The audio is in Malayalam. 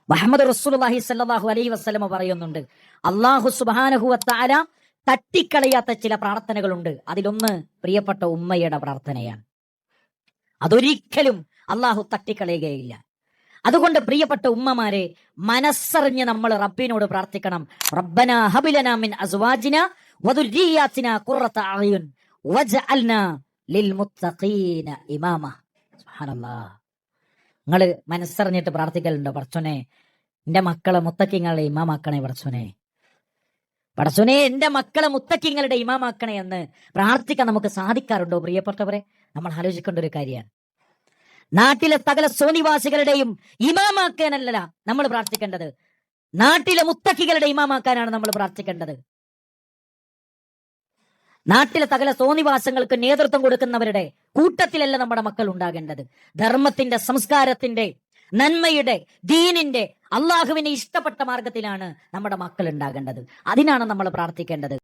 മുഹമ്മദ് റസൂലുള്ളാഹി സ്വല്ലല്ലാഹു അലൈഹി വസല്ലമ പറയുന്നുണ്ട്, അല്ലാഹു സുബ്ഹാനഹു വ തആല തട്ടിക്കളയാത്ത ചില പ്രാർത്ഥനകളുണ്ട്. അതിലൊന്ന് പ്രിയപ്പെട്ട ഉമ്മയുടെ പ്രാർത്ഥനയാണ്. അതൊരിക്കലും അള്ളാഹു തട്ടിക്കളയുകയില്ല. അതുകൊണ്ട് പ്രിയപ്പെട്ട ഉമ്മമാരെ, മനസ്സറിഞ്ഞ് നമ്മൾ റബ്ബിനോട് പ്രാർത്ഥിക്കണം. റബ്ബനാ ഹബ് ലനാ മിൻ അസ്വാജിനാ വദുർരിയ്യാതിനാ ഖുർറത അഅ്യുൻ വജ്അൽനാ ലിൽ മുത്തഖീന ഇമാമ. സുബ്ഹാനല്ലാഹ്. നിങ്ങൾ മനസ്സറിഞ്ഞിട്ട് പ്രാർത്ഥിക്കലുണ്ടോ? പടച്ചോനെ, എന്റെ മക്കളെ മുത്തക്കിങ്ങളുടെ ഇമാമാക്കണേ പടച്ചോനെ, പടച്ചോനെ എന്റെ മക്കളെ മുത്തക്കിങ്ങളുടെ ഇമാമാക്കണേ എന്ന് പ്രാർത്ഥിക്കാൻ നമുക്ക് സാധിക്കാറുണ്ടോ? പ്രിയപ്പെട്ടവരെ, നമ്മൾ ആലോചിക്കേണ്ട ഒരു കാര്യമാണ്. നാട്ടിലെ സകല സോനിവാസികളുടെയും ഇമാമാക്കാനല്ല നമ്മൾ പ്രാർത്ഥിക്കേണ്ടത്, നാട്ടിലെ മുത്തക്കികളുടെ ഇമാമാക്കാനാണ് നമ്മൾ പ്രാർത്ഥിക്കേണ്ടത്. നാട്ടിലെ സകല സോനിവാസങ്ങൾക്ക് നേതൃത്വം കൊടുക്കുന്നവരുടെ കൂട്ടത്തിലല്ല നമ്മുടെ മക്കൾ ഉണ്ടാകേണ്ടത്. ധർമ്മത്തിന്റെ, സംസ്കാരത്തിന്റെ, നന്മയുടെ, ദീനിന്റെ, അള്ളാഹുവിനെ ഇഷ്ടപ്പെട്ട മാർഗത്തിലാണ് നമ്മുടെ മക്കൾ ഉണ്ടാകേണ്ടത്. അതിനാണ് നമ്മൾ പ്രാർത്ഥിക്കേണ്ടത്.